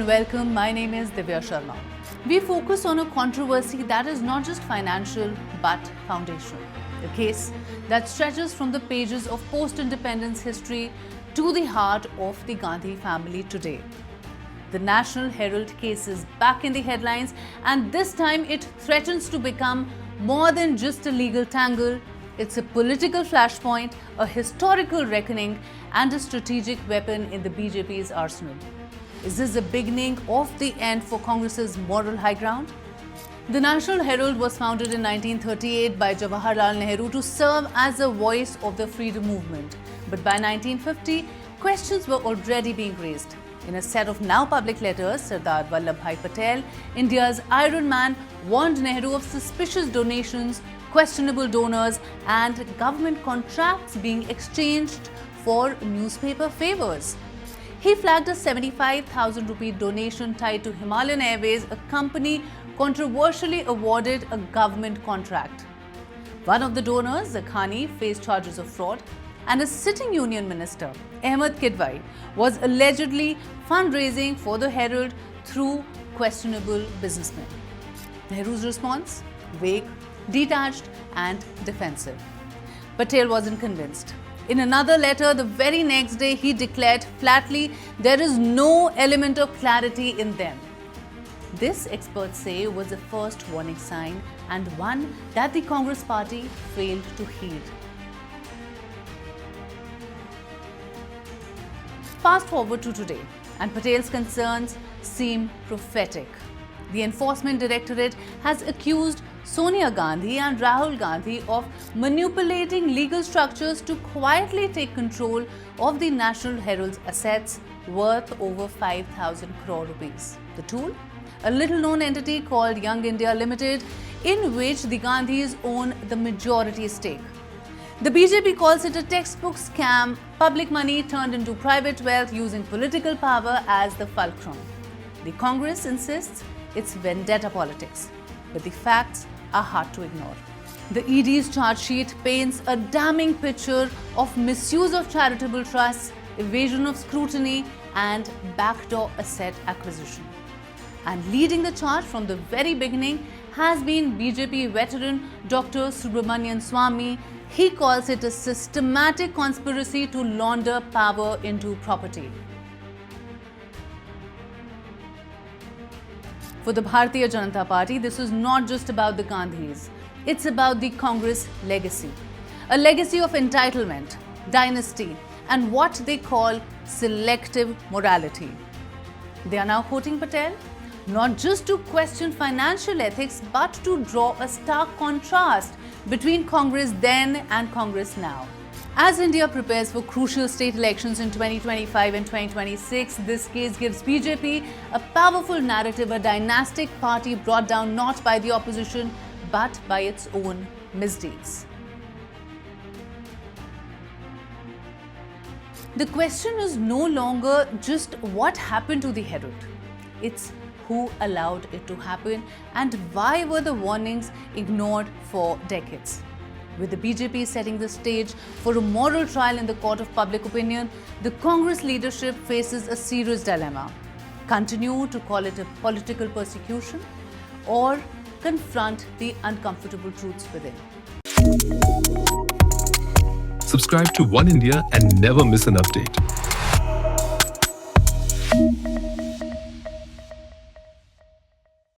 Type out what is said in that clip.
welcome. My name is Divya Sharma. We focus on a controversy that is not just financial but foundational. A case that stretches from the pages of post-independence history to the heart of the Gandhi family today. The National Herald case is back in the headlines, and this time it threatens to become more than just a legal tangle. It's a political flashpoint, a historical reckoning, and a strategic weapon in the BJP's arsenal. Is this the beginning of the end for Congress's moral high ground? The National Herald was founded in 1938 by Jawaharlal Nehru to serve as a voice of the freedom movement. But by 1950, questions were already being raised. In a set of now public letters, Sardar Vallabhbhai Patel, India's Iron Man, warned Nehru of suspicious donations, questionable donors, and government contracts being exchanged for newspaper favors. He flagged a 75,000 rupee donation tied to Himalayan Airways, a company controversially awarded a government contract. One of the donors, Zakhani, faced charges of fraud, and a sitting union minister, Ahmed Kidwai, was allegedly fundraising for the Herald through questionable businessmen. Nehru's response? Vague, detached, and defensive. Patel wasn't convinced. In another letter, the very next day, he declared flatly there is no element of clarity in them. This, experts say, was the first warning sign, and one that the Congress party failed to heed. Fast forward to today, and Patel's concerns seem prophetic. The Enforcement Directorate has accused Sonia Gandhi and Rahul Gandhi of manipulating legal structures to quietly take control of the National Herald's assets worth over 5,000 crore rupees. The tool? A little-known entity called Young India Limited, in which the Gandhis own the majority stake. The BJP calls it a textbook scam, public money turned into private wealth using political power as the fulcrum. The Congress insists it's vendetta politics, but the facts are hard to ignore. The ED's charge sheet paints a damning picture of misuse of charitable trusts, evasion of scrutiny, and backdoor asset acquisition. And leading the charge from the very beginning has been BJP veteran Dr. Subramanian Swamy. He calls it a systematic conspiracy to launder power into property. For the Bharatiya Janata Party, this is not just about the Gandhis. It's about the Congress legacy. A legacy of entitlement, dynasty, and what they call selective morality. They are now quoting Patel, not just to question financial ethics, but to draw a stark contrast between Congress then and Congress now. As India prepares for crucial state elections in 2025 and 2026, this case gives BJP a powerful narrative, a dynastic party brought down not by the opposition, but by its own misdeeds. The question is no longer just what happened to the Herald. It's who allowed it to happen and why were the warnings ignored for decades. With the BJP setting the stage for a moral trial in the court of public opinion, the Congress leadership faces a serious dilemma. Continue to call it a political persecution or confront the uncomfortable truths within. Subscribe to One India and never miss an update.